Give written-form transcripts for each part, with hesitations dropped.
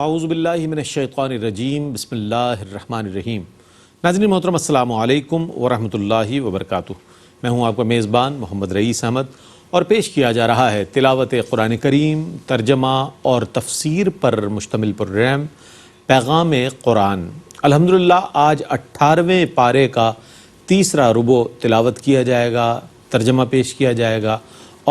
اعوذ باللہ من الشیطان الرجیم بسم اللہ الرحمن الرحیم۔ ناظرین محترم السلام علیکم ورحمۃ اللہ وبرکاتہ۔ میں ہوں آپ کا میزبان محمد رئیس احمد اور پیش کیا جا رہا ہے تلاوت قرآن کریم، ترجمہ اور تفسیر پر مشتمل پروگرام پیغام قرآن۔ الحمدللہ آج 18ویں پارے کا تیسرا ربع تلاوت کیا جائے گا، ترجمہ پیش کیا جائے گا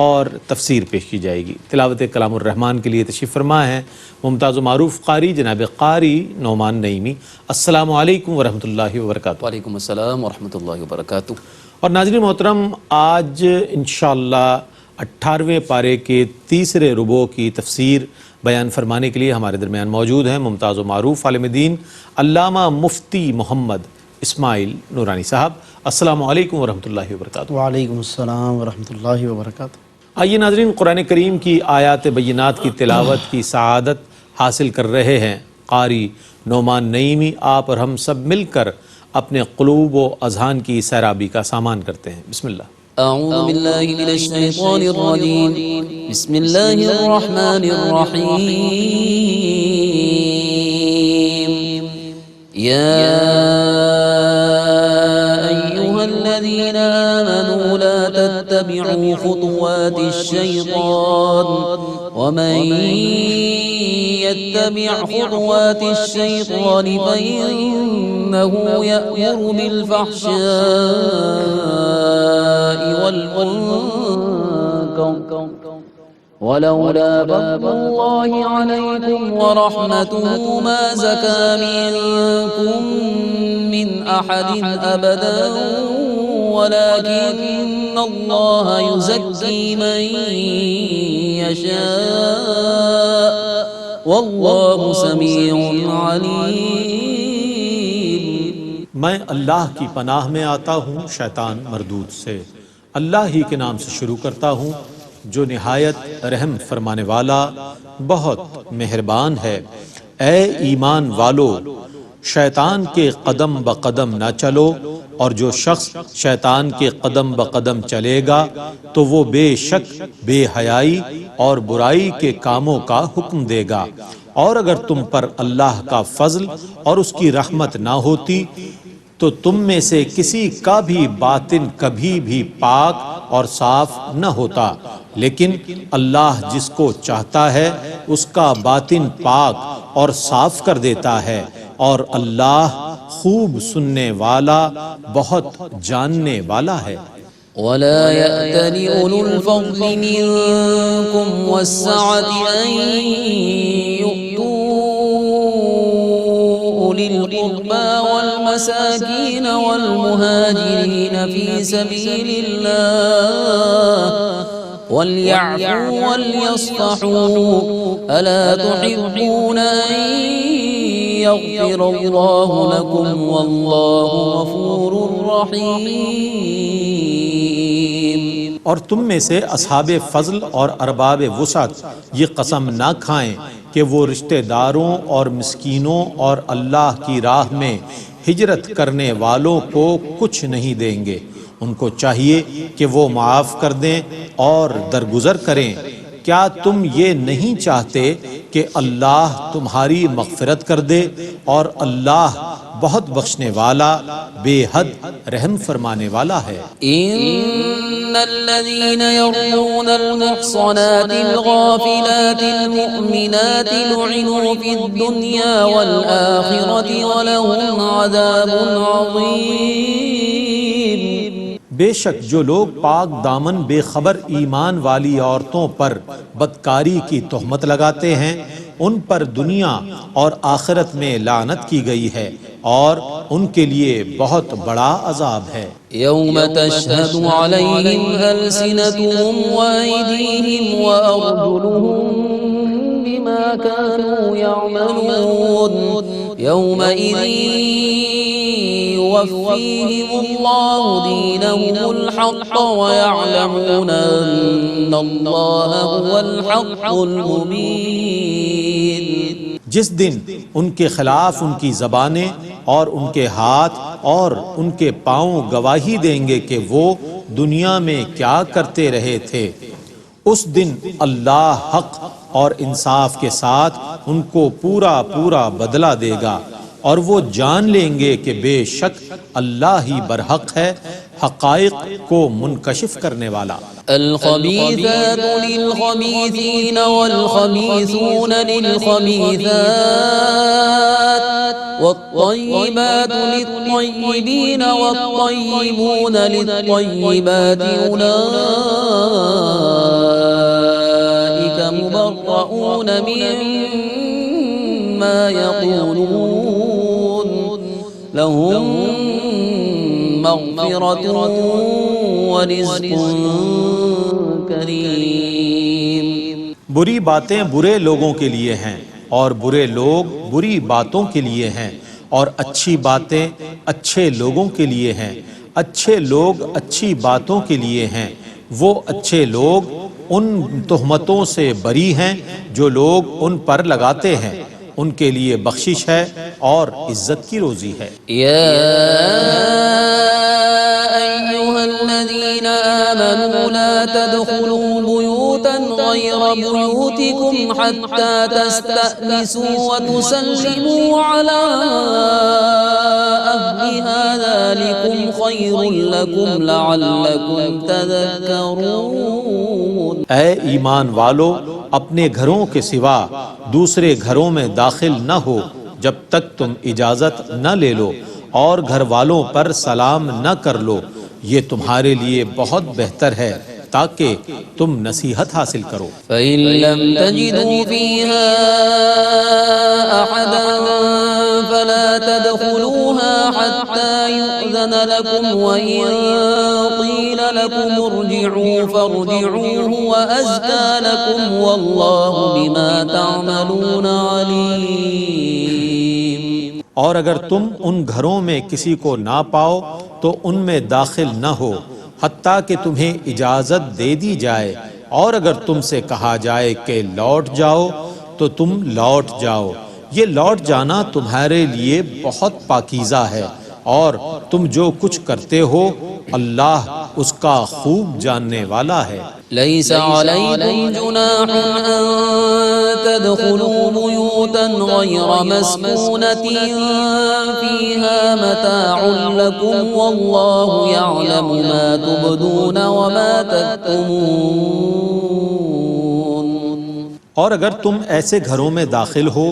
اور تفسیر پیش کی جائے گی۔ تلاوت کلام الرحمن کے لیے تشریف فرما ہے ممتاز و معروف قاری جناب قاری نعمان نعیمی۔ السلام علیکم ورحمۃ اللہ وبرکاتہ۔ وعلیکم السلام ورحمۃ اللہ وبرکاتہ۔ اور ناظرین محترم، آج انشاءاللہ 18ویں پارے کے تیسرے ربع کی تفسیر بیان فرمانے کے لیے ہمارے درمیان موجود ہیں ممتاز و معروف عالم دین علامہ مفتی محمد اسماعیل نورانی صاحب۔ السلام علیکم ورحمۃ اللہ وبرکاتہ۔ وعلیکم السلام ورحمۃ اللہ وبرکاتہ۔ آئیے ناظرین، قرآن کریم کی آیات بینات کی تلاوت کی سعادت حاصل کر رہے ہیں قاری نعمان نعیمی۔ آپ اور ہم سب مل کر اپنے قلوب و اذہان کی سیرابی کا سامان کرتے ہیں۔ بسم اللہ۔ اعوذ باللہ من الشیطان الرجیم، بسم اللہ الرحمن الرحیم۔ الذين آمنوا لا تتبعوا خطوات الشيطان ومن يتبع خطوات الشيطان فإنه يأمر بالفحشاء والمنكر ولولا فضل الله عليكم ورحمته ما زكى منكم من أحد أبدا ولكن الله يزكي من يشاء والله سميع عليم۔ میں اللہ کی پناہ میں آتا ہوں شیطان مردود سے۔ اللہ ہی کے نام سے شروع کرتا ہوں جو نہایت رحم فرمانے والا بہت مہربان ہے۔ اے ایمان والو، شیطان کے قدم بقدم نہ چلو، اور جو شخص شیطان کے قدم بقدم چلے گا تو وہ بے شک بے حیائی اور برائی کے کاموں کا حکم دے گا۔ اور اگر تم پر اللہ کا فضل اور اس کی رحمت نہ ہوتی تو تم میں سے کسی کا بھی باطن کبھی بھی پاک اور صاف نہ ہوتا، لیکن اللہ جس کو چاہتا ہے اس کا باطن پاک اور صاف کر دیتا ہے، اور اللہ خوب سننے والا بہت جاننے والا ہے۔ ولا يأتل أولو الفضل منكم والسعة أن يؤتوا أولي القربى والمساكين والمهاجرين في سبيل الله وليعفوا وليصفحوا ألا تحبون أن يغفر الله لكم والله غفور رحيم۔ اور تم میں سے اصحاب فضل اور ارباب وسعت یہ قسم نہ کھائیں کہ وہ رشتہ داروں اور مسکینوں اور اللہ کی راہ میں ہجرت کرنے والوں کو کچھ نہیں دیں گے۔ ان کو چاہیے کہ وہ معاف کر دیں اور درگزر کریں۔ کیا تم یہ نہیں چاہتے کہ اللہ تمہاری مغفرت کر دے، اور اللہ بہت بخشنے والا بے حد رحم فرمانے والا ہے۔ ان الذين يرمون المحصنات الغافلات المؤمنات لعنوا في الدنيا والآخرة ولهم عذاب عظيم۔ بے شک جو لوگ پاک دامن بے خبر ایمان والی عورتوں پر بدکاری کی تہمت لگاتے ہیں ان پر دنیا اور آخرت میں لعنت کی گئی ہے، اور ان کے لیے بہت بڑا عذاب ہے۔ یوم تشہد علیہم السنتہم وایدیہم وارجلہم بما كانوا يعملون یومئذ يوفيهم الله دينهم الحق ويعلمون أن الله هو الحق المبين۔ جس دن ان کے خلاف ان کی زبانیں اور ان کے ہاتھ اور ان کے پاؤں گواہی دیں گے کہ وہ دنیا میں کیا کرتے رہے تھے۔ اس دن اللہ حق اور انصاف کے ساتھ ان کو پورا پورا بدلہ دے گا، اور وہ جان لیں گے کہ بے شک اللہ ہی برحق ہے، حقائق کو منکشف کرنے والا۔ الخبيثات للخبيثين والخبيثون للخبيثات والطيبات للطيبين والطيبون للطيبات أولئك مبرؤون مما يقولون لهم مغفرة ورزق کریم۔ بری باتیں برے لوگوں کے لیے ہیں اور برے لوگ بری باتوں کے لیے ہیں، اور اچھی باتیں اچھے لوگوں کے لیے ہیں، اچھے لوگ اچھی باتوں کے لیے ہیں۔ وہ اچھے لوگ ان تہمتوں سے بری ہیں جو لوگ ان پر لگاتے ہیں، ان کے لیے بخشش ہے اور عزت کی روزی ہے۔ یا أيها الذين آمنوا لا تدخلوا بيوتا غير بيوتكم حتى تستأنسوا وتسلموا على أهلها ذلكم خير لكم لعلكم تذكرون۔ اے ایمان والو، اپنے گھروں کے سوا دوسرے گھروں میں داخل نہ ہو جب تک تم اجازت نہ لے لو، اور گھر والوں پر سلام نہ کر لو، یہ تمہارے لیے بہت بہتر ہے تاکہ تم نصیحت حاصل کرو۔ فَإِن لَّمْ تَجِدُوا فِيهَا أَحَدًا فَلَا تَدْخُلُوهَا حَتَّى يُؤْذَنَ لَكُمْ وَإِن قِيلَ لَكُمْ ارْجِعُوا فَارْجِعُوا هُوَ أَزْكَىٰ لَكُمْ وَاللَّهُ بِمَا تَعْمَلُونَ عَلِيمٌ۔ اور اگر تم ان گھروں میں کسی کو نہ پاؤ تو ان میں داخل نہ ہو حتیٰ کہ تمہیں اجازت دے دی جائے، اور اگر تم سے کہا جائے کہ لوٹ جاؤ تو تم لوٹ جاؤ، یہ لوٹ جانا تمہارے لیے بہت پاکیزہ ہے، اور تم جو کچھ کرتے ہو اللہ اس کا خوب جاننے والا ہے۔ ليس عليكم جناح أن تدخلوا بيوتا غير مسكونة فيها متاع لكم والله يعلم ما تبدون وما تكتمون۔ اور اگر تم ایسے گھروں میں داخل ہو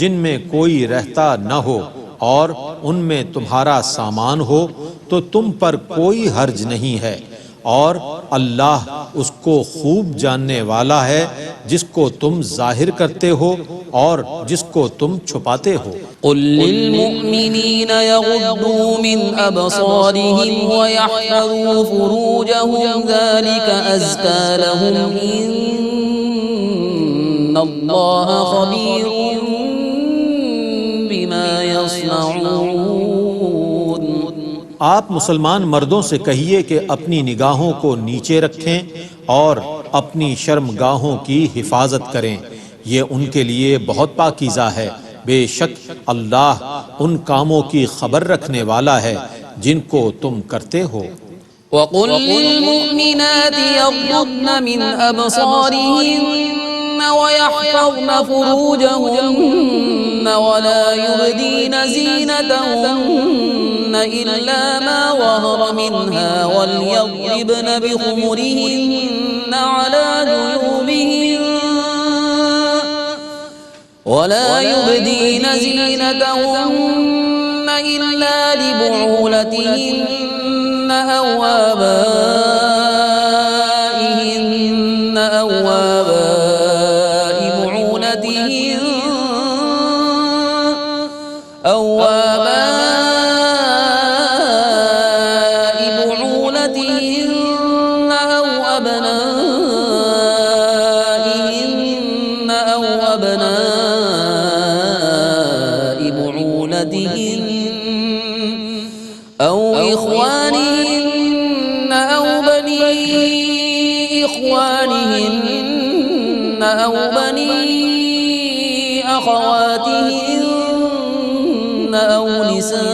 جن میں کوئی رہتا نہ ہو اور ان میں تمہارا سامان ہو تو تم پر کوئی حرج نہیں ہے، اور اللہ اس کو خوب جاننے والا ہے جس کو تم ظاہر کرتے ہو اور جس کو تم چھپاتے ہو۔ قل للمؤمنين يغضوا من أبصارهم ويحفظوا فروجهم ذلك أزكى لهم إن الله خبير بما يصنعون۔ آپ مسلمان مردوں سے کہیے کہ اپنی نگاہوں کو نیچے رکھیں اور اپنی شرمگاہوں کی حفاظت کریں، یہ ان کے لیے بہت پاکیزہ ہے، بے شک اللہ ان کاموں کی خبر رکھنے والا ہے جن کو تم کرتے ہو۔ وقل للمؤمنات يغضضن من أبصارهن ويحفظن فروجهن ولا يبدين زينتهن إلا ما ظهر منها وليضربن بخمرهن على جيوبهن ولا يبدين زينتهن إلا لبعولتهن أو آبائهن أو آباء بعولتهن أو آباء بعولتهن أو أبنائهن أو أبناء بعولتهن أو إخوانهن أو بني إخوانهن أو بني أخواتهن أو نسائهن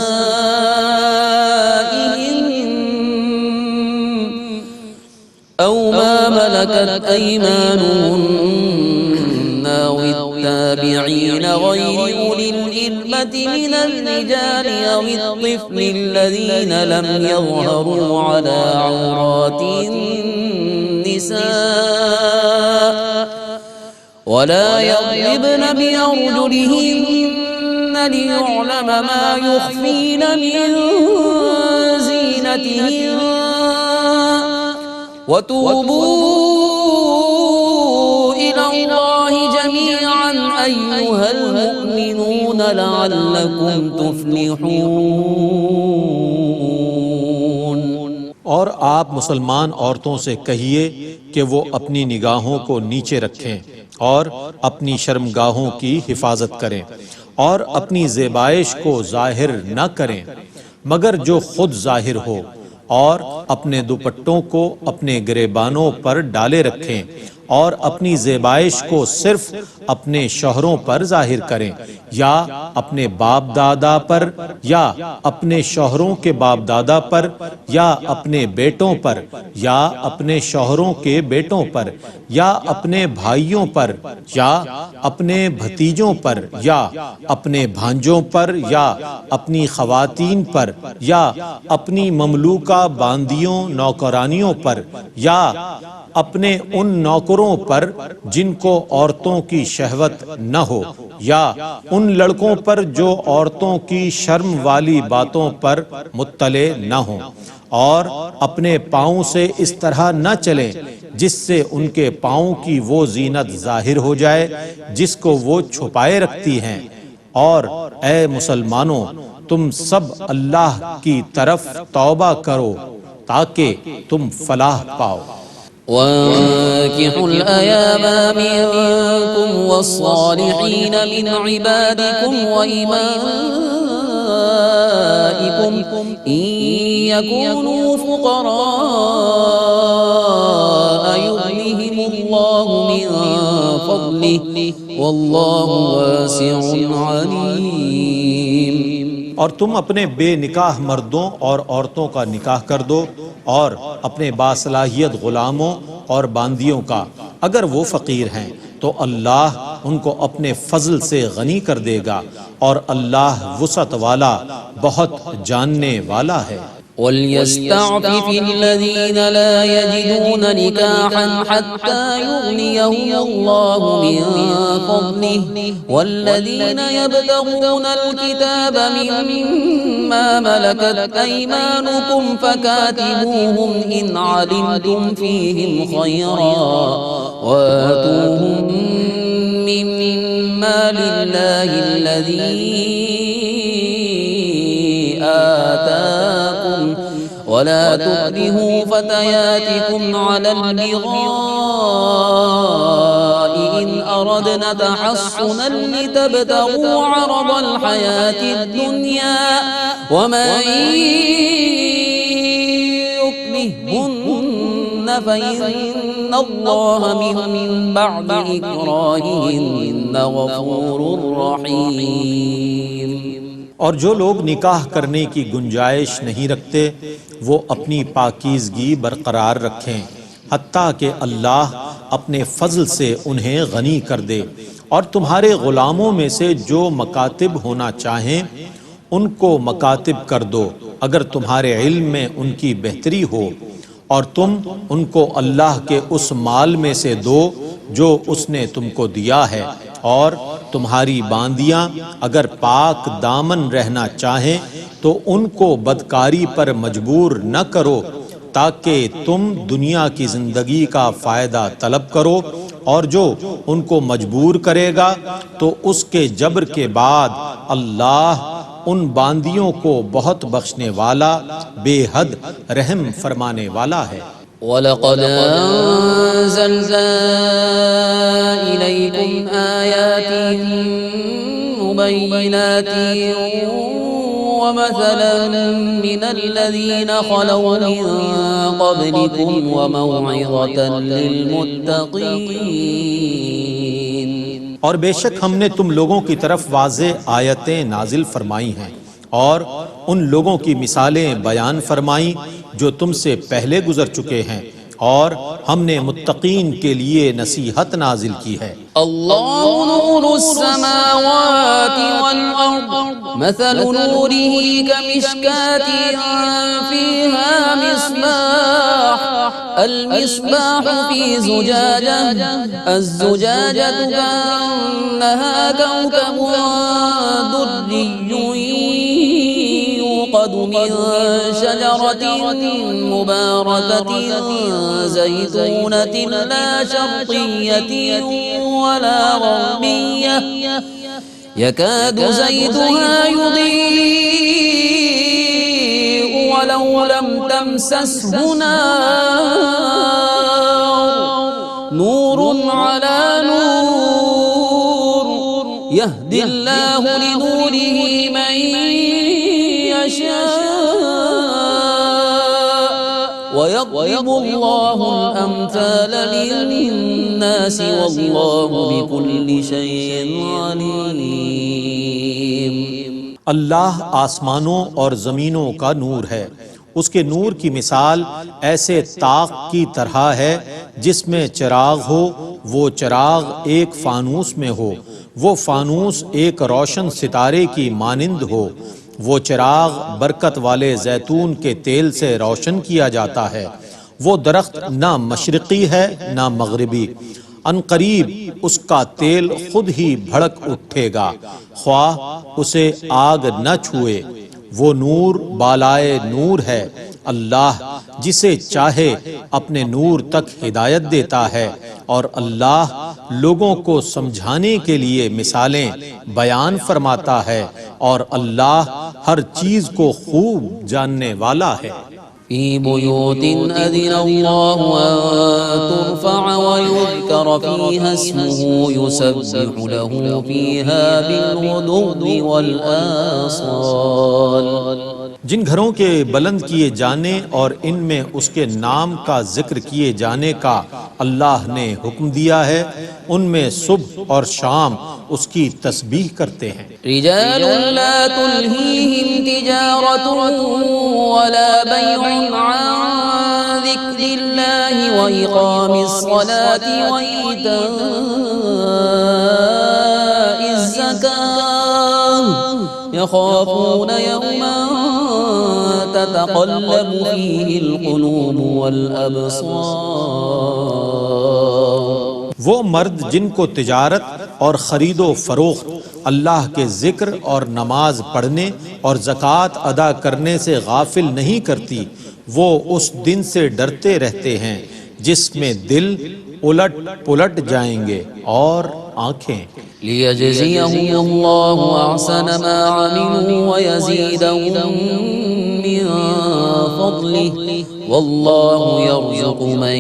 أو ما ملكت أيمانهن التابعين غير أولي الإربة من الرجال أو الطفل الذين لم يظهروا على عورات النساء ولا يضربن بأرجلهن ليعلم ما يخفين من زينتهن وتوبوا إلى الله جميعا أيها المؤمنون لعلكم تفلحون۔ اور آپ مسلمان عورتوں سے کہیے کہ وہ اپنی نگاہوں کو نیچے رکھیں اور اپنی شرمگاہوں کی حفاظت کریں اور اپنی زیبائش کو ظاہر نہ کریں مگر جو خود ظاہر ہو، اور اپنے دوپٹوں کو اپنے گریبانوں پر ڈالے رکھیں اور اپنی زیبائش کو صرف اپنے شوہروں پر ظاہر کریں یا اپنے باپ دادا پر یا اپنے شوہروں کے باپ دادا پر یا اپنے بیٹوں پر یا اپنے شوہروں کے بیٹوں پر یا اپنے بھائیوں پر یا اپنے بھتیجوں پر یا اپنے بھانجوں پر یا اپنی خواتین پر یا اپنی مملوکہ باندیوں نوکرانیوں پر یا اپنے ان نوکروں پر جن کو عورتوں کی شہوت نہ ہو یا ان لڑکوں پر جو عورتوں کی شرم والی باتوں پر مطلع نہ ہوں، اور اپنے پاؤں سے اس طرح نہ چلیں جس سے ان کے پاؤں کی وہ زینت ظاہر ہو جائے جس کو وہ چھپائے رکھتی ہیں۔ اور اے مسلمانوں، تم سب اللہ کی طرف توبہ کرو تاکہ تم فلاح پاؤ۔ وانكحوا الأيام منكم والصالحين من عبادكم وإمائكم إن يكونوا فقراء يغنهم الله من فضله والله واسع عليم۔ اور تم اپنے بے نکاح مردوں اور عورتوں کا نکاح کر دو اور اپنے باصلاحیت غلاموں اور باندیوں کا، اگر وہ فقیر ہیں تو اللہ ان کو اپنے فضل سے غنی کر دے گا، اور اللہ وسعت والا بہت جاننے والا ہے۔ وَلْيَسْتَعْفِفِ الَّذِينَ لَا يَجِدُونَ نِكَاحًا حَتَّى يُغْنِيَهُمُ اللَّهُ مِنْ فَضْلِهِ وَالَّذِينَ يَبْتَغُونَ الْكِتَابَ مِمَّا مَلَكَتْ أَيْمَانُكُمْ فَكَاتِبُوهُمْ إِنْ عَلِمْتُمْ فِيهِمْ خَيْرًا وَآتُوهُمْ مِنْ مَالِ اللَّهِ الَّذِي آتاكم ولا تكرهوا فتياتكم على البغاء إن أردنا تحصنا لتبتغوا عرض الحياة الدنيا ومن يكرهن فإن الله من بعد إكراههن غفور رحيم۔ اور جو لوگ نکاح کرنے کی گنجائش نہیں رکھتے وہ اپنی پاکیزگی برقرار رکھیں حتیٰ کہ اللہ اپنے فضل سے انہیں غنی کر دے، اور تمہارے غلاموں میں سے جو مکاتب ہونا چاہیں ان کو مکاتب کر دو اگر تمہارے علم میں ان کی بہتری ہو، اور تم ان کو اللہ کے اس مال میں سے دو جو اس نے تم کو دیا ہے، اور تمہاری باندیاں اگر پاک دامن رہنا چاہیں تو ان کو بدکاری پر مجبور نہ کرو تاکہ تم دنیا کی زندگی کا فائدہ طلب کرو، اور جو ان کو مجبور کرے گا تو اس کے جبر کے بعد اللہ ان باندیوں کو بہت بخشنے والا بے حد رحم فرمانے والا ہے۔ وَلَقَدْ أَنزَلْنَا إِلَيْكُمْ آيَاتٍ مُبَيِّنَاتٍ وَمَثَلًا مِّنَ الَّذِينَ خَلَوْا مِن قَبْلِكُمْ وَمَوْعِظَةً لِّلْمُتَّقِينَ۔ اور بے شک ہم نے تم لوگوں کی طرف واضح آیتیں نازل فرمائی ہیں اور ان لوگوں کی مثالیں بیان فرمائیں جو تم سے پہلے گزر چکے ہیں، اور ہم نے متقین کے لیے نصیحت نازل کی ہے۔ اللہ نور السماوات والارض مثل نوره كمشكاة فيها مصباح المصباح في زجاجة الزجاجة كأنها كوكب دري يوقد من شجرة مباركة زيتونة لا شرقية ولا غربية يكاد زيتها يضيء ولو لم تمسسه نار نور على نور يهدي الله لنوره من ويضرب الله الأمثال للناس والله بكل شيء عليم۔ اللہ آسمانوں اور زمینوں کا نور ہے، اس کے نور کی مثال ایسے طاق کی طرح ہے جس میں چراغ ہو، وہ چراغ ایک فانوس میں ہو، وہ فانوس ایک روشن ستارے کی مانند ہو، وہ چراغ برکت والے زیتون کے تیل سے روشن کیا جاتا ہے، وہ درخت نہ مشرقی ہے نہ مغربی، ان قریب اس کا تیل خود ہی بھڑک اٹھے گا، خواہ اسے آگ نہ چھوئے، وہ نور بالائے نور ہے، اللہ جسے چاہے اپنے نور تک ہدایت دیتا ہے، اور اللہ لوگوں کو سمجھانے کے لیے مثالیں بیان فرماتا ہے، اور اللہ ہر چیز کو خوب جاننے والا ہے۔ في بيوت أذن الله أن ترفع ويذكر فيها اسمه يسبح له فيها بالغدو والآصال۔ جن گھروں کے بلند کیے جانے اور ان میں اس کے نام کا ذکر کیے جانے کا اللہ نے حکم دیا ہے، ان میں صبح اور شام اس کی تسبیح کرتے ہیں۔ رجال لا تلهيهم تجارة ولا بيع عن ذكر الله وإقام الصلاة وإيتاء الزكاة يخافون يوما تتقلب فيه القلوب والأبصار۔ وہ مرد جن کو تجارت اور خرید و فروخت اللہ کے ذکر اور نماز پڑھنے اور زکوٰۃ ادا کرنے سے غافل نہیں کرتی، وہ اس دن سے ڈرتے رہتے ہیں جس میں دل الٹ پلٹ جائیں گے اور آنکھیں۔ ليجزيهم الله أحسن ما عملوا ويزيدهم من فضله والله يرزق من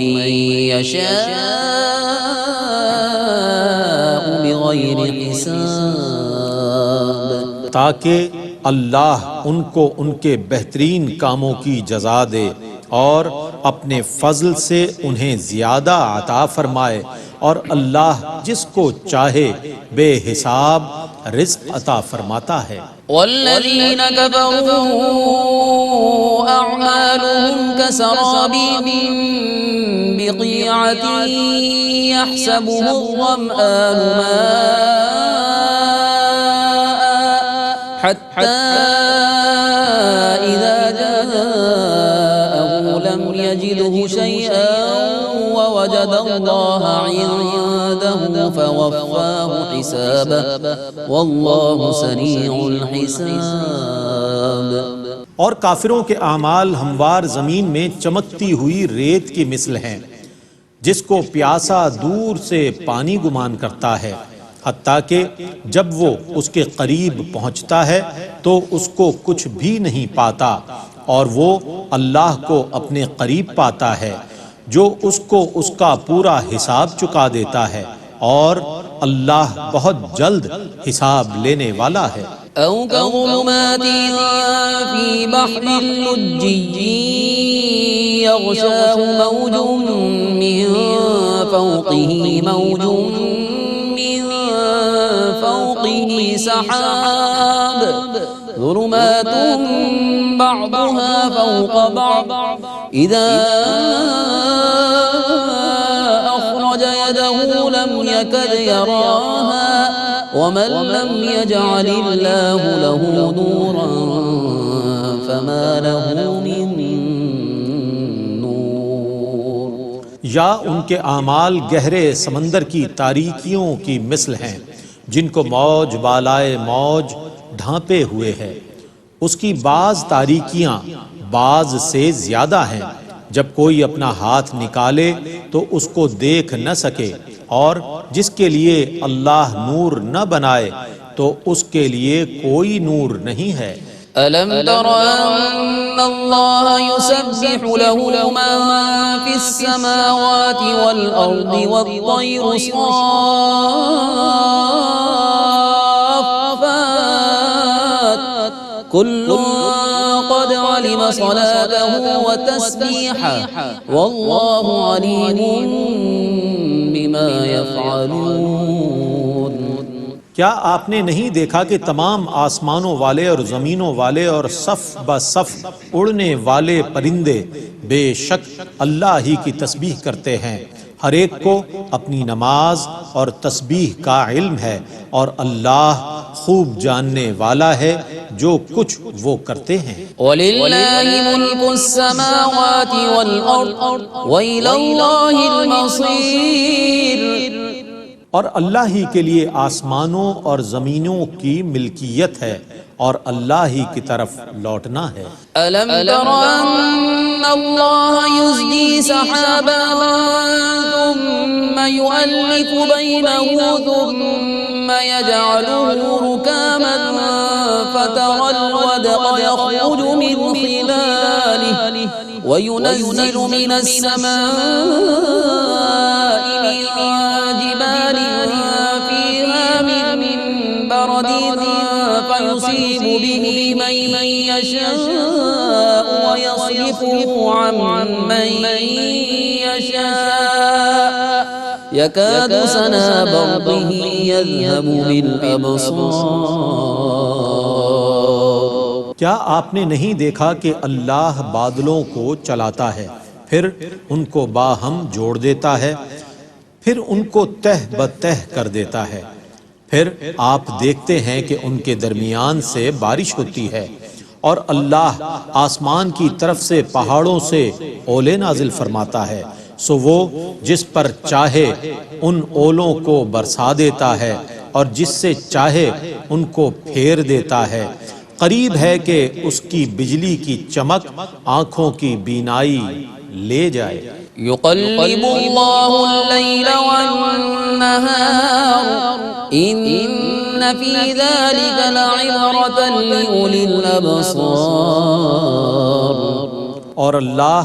يشاء بغير حساب۔ تاکہ اللہ ان کو ان کے بہترین کاموں کی جزا دے اور اپنے فضل سے انہیں زیادہ عطا فرمائے، اور اللہ جس کو چاہے بے حساب رزق عطا فرماتا ہے۔ والذين كفروا أعمالهم كسراب بقيعة يحسبه الظمآن ماء حتى إذا جاءه لم يجده شيئا ووجد الله عنده فوفاه حسابه والله سريع الحساب۔ اور کافروں کے اعمال ہموار زمین میں چمکتی ہوئی ریت کی مثل ہیں، جس کو پیاسا دور سے پانی گمان کرتا ہے، حتیٰ کہ جب وہ اس کے قریب پہنچتا ہے تو اس کو کچھ بھی نہیں پاتا، اور وہ اللہ کو اپنے قریب پاتا ہے جو اس کو اس کا پورا حساب چکا دیتا ہے، اور اللہ بہت جلد حساب لینے والا ہے۔ أو كظلمات في بحر لجي يغشاه موج من فوقه موج من فوقه سحاب ظلمات بعضها فوق بعض إذا أخرج يده لم يكد يراها ومن لم يجعل الله له نورا فما له من نور. یا ان کے اعمال گہرے سمندر کی تاریکیوں کی مثل ہیں جن کو موج بالائے موج ڈھانپے ہوئے ہے. اس کی بعض تاریکیاں بعض سے زیادہ ہیں. جب کوئی اپنا ہاتھ نکالے تو اس کو دیکھ نہ سکے، اور جس کے لیے اللہ نور نہ بنائے تو اس کے لیے کوئی نور نہیں ہے. ألم تر أن الله يسبح له من في السماوات والأرض والطير صافات كل قد علم صلاته وتسبيحه والله عليم بما يفعلون. کیا آپ نے نہیں دیکھا کہ تمام آسمانوں والے اور زمینوں والے اور صف بہ صف اڑنے والے پرندے بے شک اللہ ہی کی تسبیح کرتے ہیں؟ ہر ایک کو اپنی نماز اور تسبیح کا علم ہے، اور اللہ خوب جاننے والا ہے جو کچھ وہ کرتے ہیں. وَلِلَّهِ مُلْكُ السَّمَاوَاتِ وَالْأَرْضِ وَإِلَى اللَّهِ الْمَصِيرُ. اور اللہ ہی کے لیے آسمانوں اور زمینوں کی ملکیت ہے، اور اللہ ہی کی طرف لوٹنا ہے. أَلَمْ تَرَ أَنَّ اللَّهَ يُزْجِي سَحَابًا ثُمَّ يُؤَلِّفُ بَيْنَهُ ثُمَّ يَجْعَلُهُ رُكَامًا فَتَرَى الْوَدْقَ يَخْرُجُ مِنْ خِلَالِهِ وَيُنَزِّلُ مِنَ السَّمَاءِ مِنْ جِبَالٍ فِيهَا مِنْ بَرَدٍ فيصيب به من يشاء ويصرفه عن من يشاء يكاد سنا برقه يذهب بالأبصار. کیا آپ نے نہیں دیکھا کہ اللہ بادلوں کو چلاتا ہے، پھر ان کو باہم جوڑ دیتا ہے، پھر ان کو تہ بتہ کر دیتا ہے، پھر آپ دیکھتے ہیں کہ ان کے درمیان سے بارش ہوتی ہے، اور اللہ آسمان کی طرف سے پہاڑوں سے اولے نازل فرماتا ہے، سو وہ جس پر چاہے ان اولوں کو برسا دیتا ہے اور جس سے چاہے ان کو پھیر دیتا ہے. قریب ہے کہ اس کی بجلی کی چمک آنکھوں کی بینائی لے جائے. يقلب الله الليل والنهار إن في ذلك لعبرة لأولي الأبصار. اور اللہ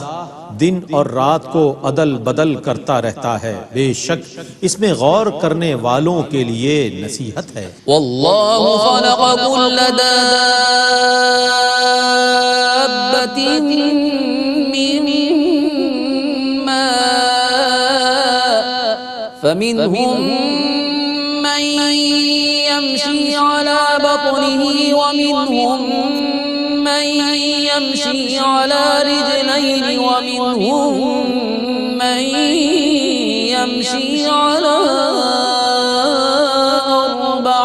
دن اور رات کو عدل بدل کرتا رہتا ہے، بے شک اس میں غور کرنے والوں کے لیے نصیحت ہے. والله خلق كل دابة من فمنهم من يمشي على بطنه ومنهم من يمشي على رجلين ومنهم من يمشي على أربع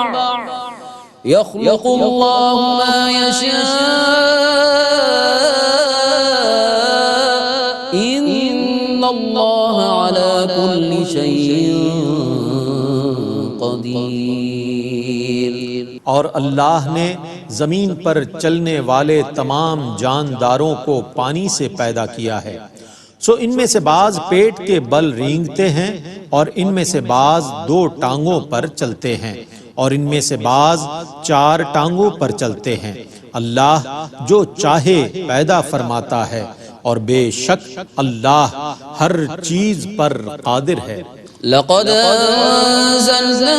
يخلق الله ما يشاء إن الله على كل شيء قدیر. اور اللہ نے زمین پر چلنے والے تمام جانداروں کو پانی سے پیدا کیا ہے، سو ان میں سے بعض پیٹ کے بل رینگتے ہیں، اور ان میں سے بعض 2 ٹانگوں پر چلتے ہیں، اور ان میں سے بعض 4 ٹانگوں پر چلتے ہیں. اللہ جو چاہے پیدا فرماتا ہے، اور بے شک اللہ ہر چیز پر قادر ہے. لقد أنزلنا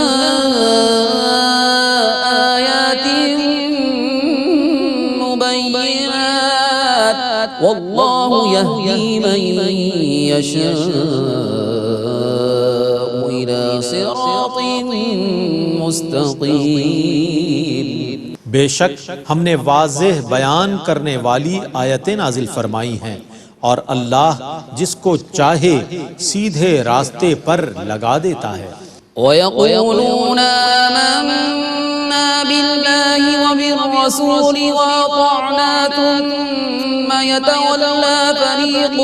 آيات مبينات والله يهدي من يشاء إلى صراط مستقيم. بے شک ہم نے واضح بیان کرنے والی آیتیں نازل فرمائی ہیں، اور اللہ جس کو چاہے سیدھے راستے پر لگا دیتا ہے۔ وَيَقُولُونَ آمَنَّا بِاللَّهِ وَبِالرَّسُولِ وَأَطَعْنَا ثُمَّ يَتَوَلَّى فَرِيقٌ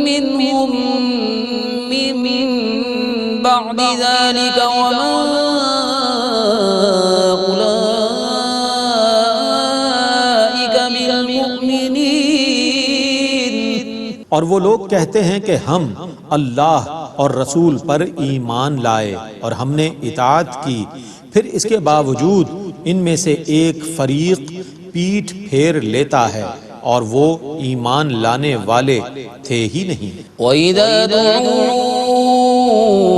مِّنْهُم مِّن بَعْدِ ذَلِكَ وَمَا أُولَئِكَ بِالْمُؤْمِنِينَ۔ اور وہ لوگ کہتے ہیں کہ ہم اللہ اور رسول پر ایمان لائے اور ہم نے اطاعت کی، پھر اس کے باوجود ان میں سے ایک فریق پیٹھ پھیر لیتا ہے اور وہ ایمان لانے والے تھے ہی نہیں۔ وَإِذَا دُعُوا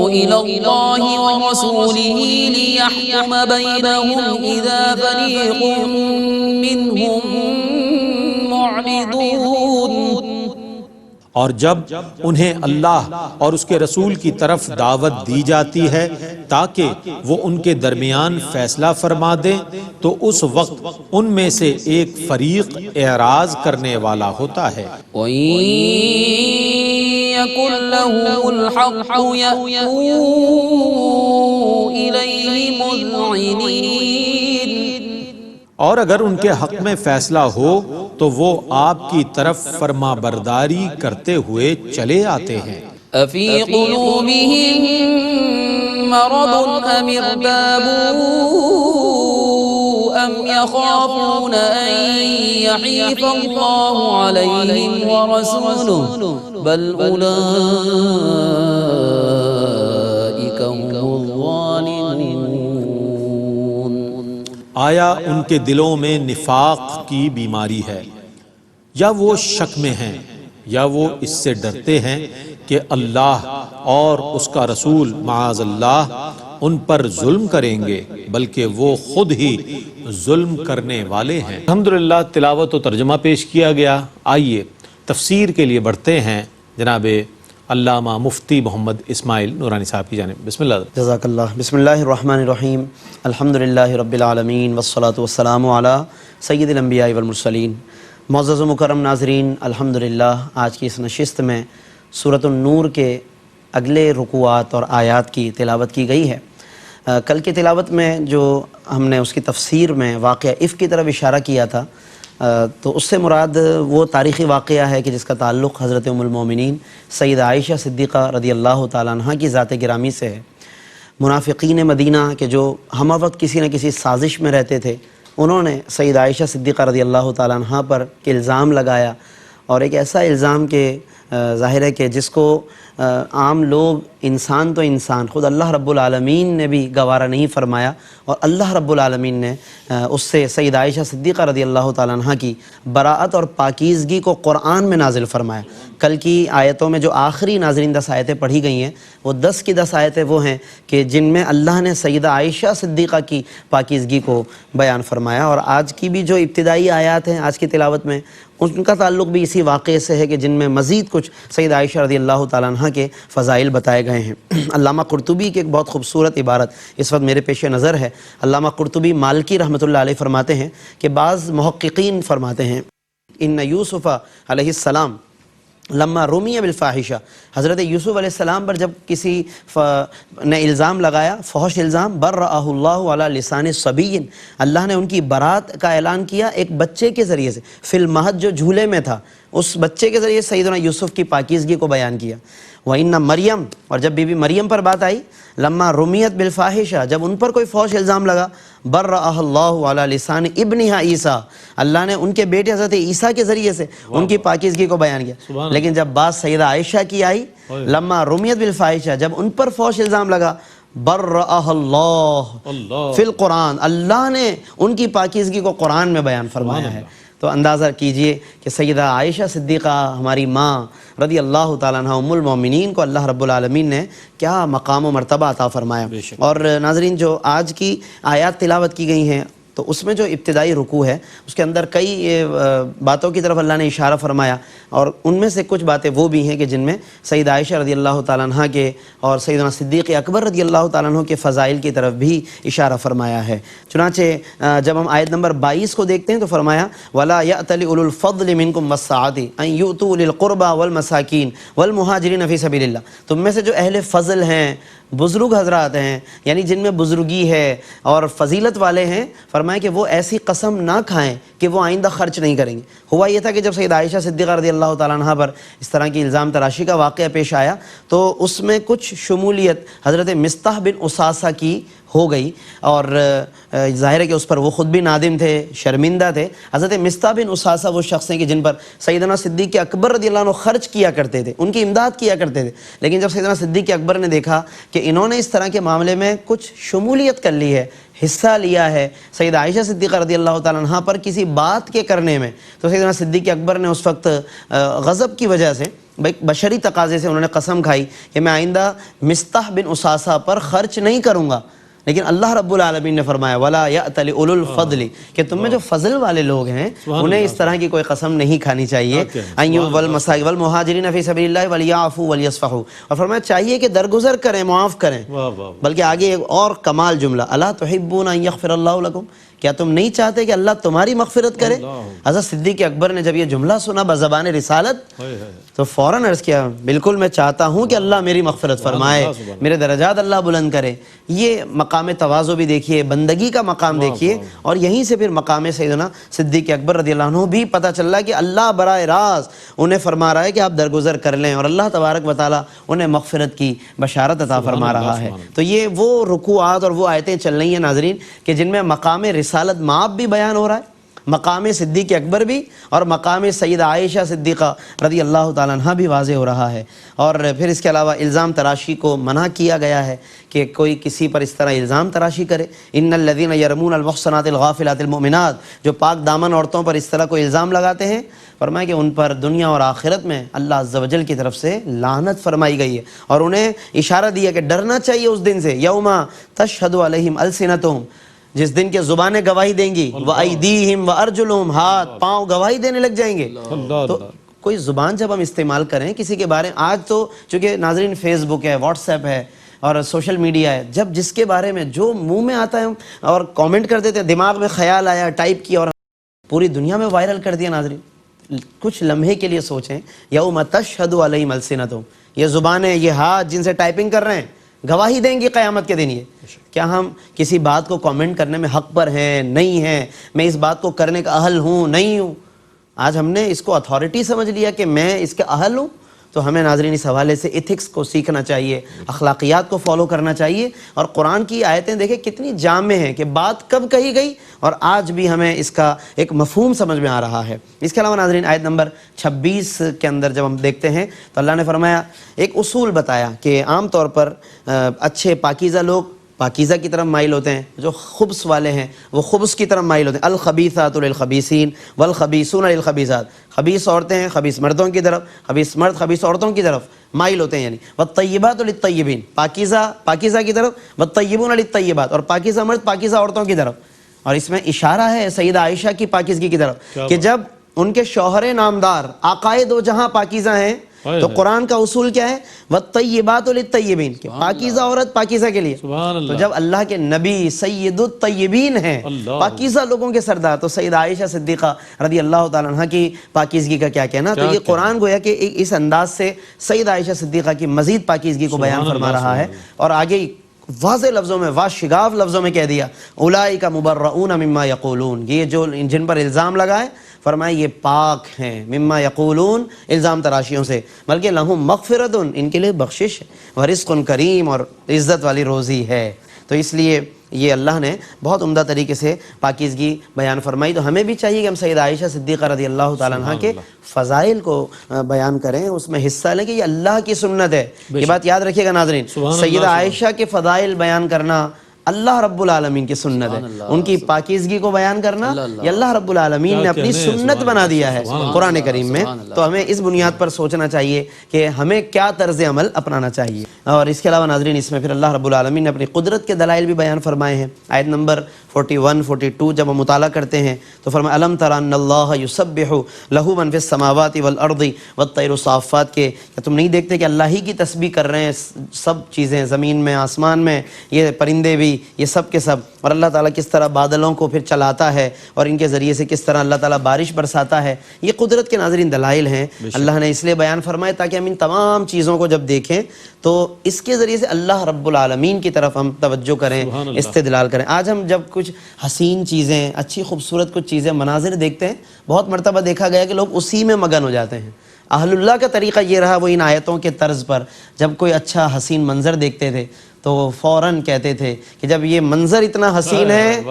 إِلَى اللَّهِ وَرَسُولِهِ لِيَحْكُمَ بَيْنَهُمْ إِذَا فَرِيقٌ مِّنْهُمْ مُعْرِضُونَ۔ اور جب انہیں اللہ اور اس کے رسول کی طرف دعوت دی جاتی ہے تاکہ وہ ان کے درمیان فیصلہ فرما دیں تو اس وقت ان میں سے ایک فریق اعراض کرنے والا ہوتا ہے۔ وَإِن يَكُن لَّهُمُ الْحَقُّ يَأْتُوا إِلَيْهِ مُذْعِنِينَ۔ اور اگر ان کے حق میں فیصلہ ہو تو وہ آپ کی طرف فرما برداری کرتے ہوئے چلے آتے ہیں۔ أَفِي قُلُوبِهِم مَّرَضٌ أَمِ ارْتَابُوا أَمْ يَخَافُونَ أَن يَحِيفَ اللَّهُ عَلَيْهِمْ وَرَسُولُهُ بَلْ أُولَئِكَ هُمُ الظَّالِمُونَ۔ آیا ان کے دلوں میں نفاق کی بیماری ہے، یا وہ شک میں ہیں، یا وہ اس سے ڈرتے ہیں کہ اللہ اور اس کا رسول معاذ اللہ ان پر ظلم کریں گے، بلکہ وہ خود ہی ظلم کرنے والے ہیں۔ الحمدللہ تلاوت و ترجمہ پیش کیا گیا۔ آئیے تفسیر کے لیے بڑھتے ہیں جناب علامہ مفتی محمد اسماعیل نورانی صاحب کی جانب۔ بسم اللہ۔ جزاک اللہ۔ بسم اللہ الرحمن الرحیم، الحمدللہ رب العالمین والصلاة والسلام علی سید الانبیاء والمرسلین۔ معزز و مکرم ناظرین، الحمدللہ آج کی اس نشست میں سورۃ النور کے اگلے رکوعات اور آیات کی تلاوت کی گئی ہے۔ کل کی تلاوت میں جو ہم نے اس کی تفسیر میں واقعہ افک کی طرف اشارہ کیا تھا، تو اس سے مراد وہ تاریخی واقعہ ہے کہ جس کا تعلق حضرت ام المومنین سیدہ عائشہ صدیقہ رضی اللہ تعالیٰ عنہ کی ذات گرامی سے ہے۔ منافقین مدینہ کے جو ہمہ وقت کسی نہ کسی سازش میں رہتے تھے، انہوں نے سیدہ عائشہ صدیقہ رضی اللہ تعالیٰ عنہ پر الزام لگایا، اور ایک ایسا الزام کہ ظاہر ہے کہ جس کو عام لوگ، انسان تو انسان، خود اللہ رب العالمین نے بھی گوارہ نہیں فرمایا، اور اللہ رب العالمین نے اس سے سیدہ عائشہ صدیقہ رضی اللہ تعالیٰ عنہ کی براءت اور پاکیزگی کو قرآن میں نازل فرمایا۔ کل کی آیتوں میں جو آخری ناظرین 10 آیتیں پڑھی گئی ہیں، وہ 10 کی 10 آیتیں وہ ہیں کہ جن میں اللہ نے سیدہ عائشہ صدیقہ کی پاکیزگی کو بیان فرمایا، اور آج کی بھی جو ابتدائی آیات ہیں آج کی تلاوت میں، ان کا تعلق بھی اسی واقعے سے ہے کہ جن میں مزید کچھ سیدہ عائشہ رضی اللہ تعالیٰ عنہ کے فضائل بتائے گئے ہیں۔ علامہ قرطبی کی ایک بہت خوبصورت عبارت اس وقت میرے پیش نظر ہے۔ علامہ قرطبی مالکی رحمۃ اللہ علیہ فرماتے ہیں کہ بعض محققین فرماتے ہیں ان یوسف علیہ السلام لما رمی بالفاحشہ، حضرت یوسف علیہ السلام پر جب کسی نے الزام لگایا، فحش الزام، برأہ اللہ علی لسان صبی، اللہ نے ان کی برات کا اعلان کیا ایک بچے کے ذریعے سے، فی المہد جو جھولے میں تھا، اس بچے کے ذریعے سیدنا یوسف کی پاکیزگی کو بیان کیا۔ وَإِنَّ مریم، اور جب بی بی مریم پر بات آئی، لما رمیت بالفاحشہ، جب ان پر کوئی فحش الزام لگا، برأہ اللہ علی لسان ابنہا عیسیٰ، اللہ نے ان کے بیٹے حضرت عیسیٰ کے ذریعے سے ان کی پاکیزگی کو بیان کیا۔ لیکن جب بات سیدہ عائشہ کی آئی، لما رمیت بالفاحشہ، جب ان پر فحش الزام لگا، برأہ اللہ فی القرآن، اللہ نے ان کی پاکیزگی کو قرآن میں بیان فرمایا ہے۔ تو اندازہ کیجئے کہ سیدہ عائشہ صدیقہ ہماری ماں رضی اللہ تعالیٰ عنہ ام المومنین کو اللہ رب العالمین نے کیا مقام و مرتبہ عطا فرمایا۔ اور ناظرین جو آج کی آیات تلاوت کی گئی ہیں، تو اس میں جو ابتدائی رکوع ہے اس کے اندر کئی باتوں کی طرف اللہ نے اشارہ فرمایا، اور ان میں سے کچھ باتیں وہ بھی ہیں کہ جن میں سیدہ عائشہ رضی اللہ تعالیٰ عنہ کے اور سیدنا صدیق اکبر رضی اللہ تعالیٰ عنہ کے فضائل کی طرف بھی اشارہ فرمایا ہے۔ چنانچہ جب ہم آیت نمبر 22 کو دیکھتے ہیں تو فرمایا وَلَا يَأْتَلِ أُولُو الْفَضْلِ مِنْكُمْ وَالسَّعَةِ أَنْ يُؤْتُوا أُولِي الْقُرْبَى وَالْمَسَاكِينِ وَالْمُهَاجِرِينَ فِي سَبِيلِ اللَّهِ، تم میں سے جو اہل فضل ہیں، بزرگ حضرات ہیں، یعنی جن میں بزرگی ہے اور فضیلت والے ہیں، فرمایا کہ وہ ایسی قسم نہ کھائیں کہ وہ آئندہ خرچ نہیں کریں گے۔ ہوا یہ تھا کہ جب سیدہ عائشہ صدیقہ رضی اللہ تعالیٰ عنہ پر اس طرح کی الزام تراشی کا واقعہ پیش آیا تو اس میں کچھ شمولیت حضرت مصطح بن اساسہ کی ہو گئی، اور ظاہر ہے کہ اس پر وہ خود بھی نادم تھے، شرمندہ تھے۔ حضرت مصطح بن اساسہ وہ شخص ہیں کہ جن پر سیدنا صدیق اکبر رضی اللہ عنہ خرچ کیا کرتے تھے، ان کی امداد کیا کرتے تھے، لیکن جب سیدنا صدیق اکبر نے دیکھا کہ انہوں نے اس طرح کے معاملے میں کچھ شمولیت کر لی ہے، حصہ لیا ہے سیدہ عائشہ صدیقہ رضی اللہ تعالیٰ عنہ پر کسی بات کے کرنے میں، تو سیدنا صدیق اکبر نے اس وقت غضب کی وجہ سے بشری تقاضے سے انہوں نے قسم کھائی کہ میں آئندہ مصطح بن اساسہ پر خرچ نہیں کروں گا۔ لیکن اللہ رب العالمین نے فرمایا وَلَا يَأْتَلِ أُولُو الْفَضْلِ کہ تم میں جو فضل والے لوگ ہیں انہیں اس طرح کی کوئی قسم نہیں کھانی چاہیے۔ وَالْمُهَاجِرِينَ فِي سَبِيلِ اللَّهِ وَلْيَعْفُوا وَلْيَصْفَحُوا، اور فرمایا چاہیے کہ درگزر کریں، معاف کریں۔ بلکہ آگے ایک اور کمال جملہ أَلَا تُحِبُّونَ أَن يَغْفِرَ اللَّهُ لَكُمْ، کیا تم نہیں چاہتے کہ اللہ تمہاری مغفرت کرے؟ حضرت صدیق اکبر نے جب یہ جملہ سنا بزبان رسالت تو فوراً عرض کیا بالکل میں چاہتا ہوں کہ اللہ میری مغفرت فرمائے، میرے درجات اللہ بلند کرے۔ یہ مقام تواضع بھی دیکھیے، بندگی کا مقام دیکھیے، اور یہیں سے پھر مقام سیدنا صدیق اکبر رضی اللہ عنہ بھی پتہ چل رہا ہے کہ اللہ براہ راست انہیں فرما رہا ہے کہ آپ درگزر کر لیں، اور اللہ تبارک و تعالیٰ انہیں مغفرت کی بشارت عطا فرما رہا ہے۔ تو یہ وہ رکوعات اور وہ آیتیں چل رہی ہیں ناظرین کہ جن میں مقام رسالت مآب بھی بیان ہو رہا ہے، مقام صدیق اکبر بھی، اور مقام سیدہ عائشہ صدیقہ رضی اللہ تعالیٰ عنہ بھی واضح ہو رہا ہے۔ اور پھر اس کے علاوہ الزام تراشی کو منع کیا گیا ہے کہ کوئی کسی پر اس طرح الزام تراشی کرے۔ ان الذین یرمون المحصنات الغافلات المؤمنات، جو پاک دامن عورتوں پر اس طرح کوئی الزام لگاتے ہیں، فرمایا کہ ان پر دنیا اور آخرت میں اللہ عز و جل کی طرف سے لعنت فرمائی گئی ہے، اور انہیں اشارہ دیا کہ ڈرنا چاہیے اس دن سے، یوم تشہد علیہم السنتہم، جس دن کے زبانیں گواہی دیں گی، وَأَيْدِيهِمْ وَأَرْجُلُهُمْ، ہاتھ پاؤں گواہی دینے لگ جائیں گے۔ تو کوئی زبان جب ہم استعمال کریں کسی کے بارے میں، آج تو چونکہ ناظرین فیس بک ہے، واٹس ایپ ہے اور سوشل میڈیا ہے، جب جس کے بارے میں جو منہ میں آتا ہے اور کامنٹ کر دیتے ہیں، دماغ میں خیال آیا ٹائپ کیا اور پوری دنیا میں وائرل کر دیا۔ ناظرین کچھ لمحے کے لیے سوچیں، یوم تشہد علیہم السنتہم، یہ زبانیں، یہ ہاتھ جن سے ٹائپنگ کر رہے ہیں گواہی دیں گی قیامت کے دن۔ یہ کیا ہم کسی بات کو کامنٹ کرنے میں حق پر ہیں؟ نہیں ہیں۔ میں اس بات کو کرنے کا اہل ہوں؟ نہیں ہوں۔ آج ہم نے اس کو اتھارٹی سمجھ لیا کہ میں اس کا اہل ہوں۔ تو ہمیں ناظرین اس حوالے سے ایتھکس کو سیکھنا چاہیے، اخلاقیات کو فالو کرنا چاہیے، اور قرآن کی آیتیں دیکھیں کتنی جامع ہیں کہ بات کب کہی گئی اور آج بھی ہمیں اس کا ایک مفہوم سمجھ میں آ رہا ہے۔ اس کے علاوہ ناظرین آیت نمبر 26 کے اندر جب ہم دیکھتے ہیں تو اللہ نے فرمایا، ایک اصول بتایا کہ عام طور پر اچھے پاکیزہ لوگ پاکیزہ کی طرف مائل ہوتے ہیں، جو خبث والے ہیں وہ خبث کی طرف مائل ہوتے ہیں۔ الخبیثات للخبیثین والخبیثون للخبیثات، خبیث عورتیں ہیں خبیث مردوں کی طرف، خبیث مرد خبیث عورتوں کی طرف مائل ہوتے ہیں، یعنی والطیبات للطیبین، پاکیزہ کی طرف، والطیبون للطیبات، اور پاکیزہ مرد پاکیزہ عورتوں کی طرف۔ اور اس میں اشارہ ہے سیدہ عائشہ کی پاکیزگی کی طرف کہ جب ان کے شوہر نامدار آقائے دو جہاں پاکیزہ ہیں تو قرآن کا اصول کیا ہے؟ وَالطَّيِّبَاتُ لِلطَّيِّبِينَ، کہ پاکیزہ عورت پاکیزہ کے لیے۔ تو جب اللہ کے نبی سید الطیبین ہیں، پاکیزہ لوگوں کے سردار، تو سیدہ عائشہ صدیقہ رضی اللہ تعالیٰ عنہ کی پاکیزگی کا کیا کہنا؟ تو یہ قرآن گویا کہ اس انداز سے سیدہ عائشہ صدیقہ کی مزید پاکیزگی کو بیان فرما رہا ہے، اور آگے واضح لفظوں میں، واشگاف لفظوں میں کہہ دیا اولئک مبرؤون مما یقولون، یہ جو جن پر الزام لگائے فرمائے یہ پاک ہیں، مما یقولون الزام تراشیوں سے، بلکہ لہم مغفرۃ، ان کے لیے بخشش ہے، ورزق کریم، اور عزت والی روزی ہے۔ تو اس لیے یہ اللہ نے بہت عمدہ طریقے سے پاکیزگی بیان فرمائی۔ تو ہمیں بھی چاہیے کہ ہم سیدہ عائشہ صدیقہ رضی اللہ تعالیٰ عنہ کے فضائل کو بیان کریں، اس میں حصہ لیں کہ یہ اللہ کی سنت ہے۔ یہ بات یاد رکھیے گا ناظرین، سیدہ عائشہ کے فضائل بیان کرنا اللہ رب العالمین کی سنت ہے. ان کی پاکیزگی کو بیان کرنا یہ اللہ رب العالمین نے اپنی سنت بنا دیا ہے قرآن کریم میں. تو ہمیں اس بنیاد پر سوچنا چاہیے کہ ہمیں کیا طرز عمل اپنانا چاہیے. اور اس کے علاوہ ناظرین اس میں پھر اللہ رب العالمین نے اپنی قدرت کے دلائل بھی بیان فرمائے ہیں. آیت نمبر 41 42 جب ہم مطالعہ کرتے ہیں تو فرمایا الم تر ان اللہ یسبح لہ من فی السماوات والارض والطیر صافات کے کہ تم نہیں دیکھتے کہ اللہ ہی کی تسبیح کر رہے ہیں سب چیزیں زمین میں آسمان میں یہ پرندے بھی یہ سب کے سب. اور اللہ تعالیٰ کس طرح بادلوں کو پھر چلاتا ہے اور ان کے ذریعے سے کس طرح اللہ تعالیٰ بارش برساتا ہے. یہ قدرت کے ناظرین دلائل ہیں. اللہ نے اس لیے بیان فرمائے تاکہ ہم ان تمام چیزوں کو جب دیکھیں تو اس کے ذریعے سے اللہ رب العالمین کی طرف ہم توجہ کریں استدلال کریں. آج ہم جب کچھ حسین چیزیں اچھی خوبصورت کچھ چیزیں مناظر دیکھتے ہیں بہت مرتبہ دیکھا گیا کہ لوگ اسی میں مگن ہو جاتے ہیں. اہل اللہ کا طریقہ یہ رہا وہ ان آیتوں کے طرز پر جب کوئی اچھا حسین منظر دیکھتے تھے تو فوراً کہتے تھے کہ جب یہ منظر اتنا حسین ہے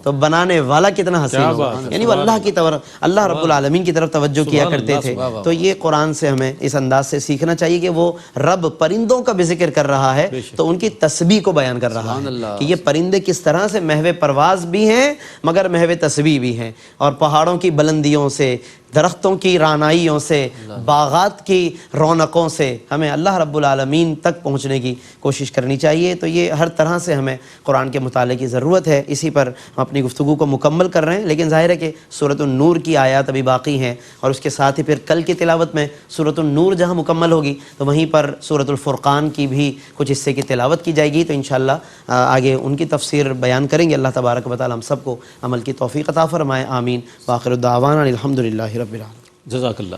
تو بنانے والا کتنا حسین ہوگا. یعنی وہ اللہ رب العالمین کی طرف توجہ کیا کرتے تھے. تو یہ قرآن سے ہمیں اس انداز سے سیکھنا چاہیے کہ وہ رب پرندوں کا بھی ذکر کر رہا ہے تو ان کی تسبیح کو بیان کر رہا ہے کہ یہ پرندے کس طرح سے محو پرواز بھی ہیں مگر محو تسبیح بھی ہیں. اور پہاڑوں کی بلندیوں سے درختوں کی رعنائیوں سے باغات کی رونقوں سے ہمیں اللہ رب العالمین تک پہنچنے کی کوشش کرنی چاہیے. تو یہ ہر طرح سے ہمیں قرآن کے مطالعے کی ضرورت ہے. اسی پر ہم اپنی گفتگو کو مکمل کر رہے ہیں لیکن ظاہر ہے کہ سورۃ النور کی آیات ابھی باقی ہیں اور اس کے ساتھ ہی پھر کل کی تلاوت میں سورۃ النور جہاں مکمل ہوگی تو وہیں پر سورۃ الفرقان کی بھی کچھ حصے کی تلاوت کی جائے گی. تو انشاءاللہ آگے ان کی تفسیر بیان کریں گے. اللہ تبارک و تعالی ہم سب کو عمل کی توفیق عطا فرمائے. آمین. وآخر دعوانا الحمدللہ رب العالمین. جزاک اللہ.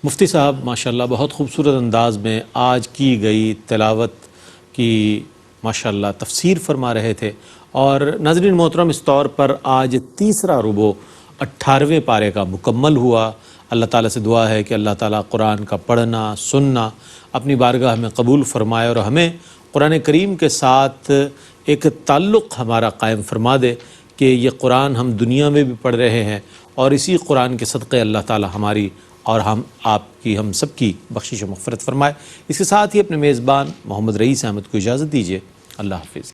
مفتی صاحب ماشاءاللہ بہت خوبصورت انداز میں آج کی گئی تلاوت کی ماشاءاللہ تفسیر فرما رہے تھے. اور ناظرین محترم اس طور پر آج تیسرا ربع 18ویں پارے کا مکمل ہوا. اللہ تعالیٰ سے دعا ہے کہ اللہ تعالیٰ قرآن کا پڑھنا سننا اپنی بارگاہ میں قبول فرمائے اور ہمیں قرآن کریم کے ساتھ ایک تعلق ہمارا قائم فرما دے کہ یہ قرآن ہم دنیا میں بھی پڑھ رہے ہیں اور اسی قرآن کے صدقے اللہ تعالیٰ ہماری اور آپ کی ہم سب کی بخشش و مغفرت فرمائے. اس کے ساتھ ہی اپنے میزبان محمد رئیس احمد کو اجازت دیجیے. اللہ حافظ.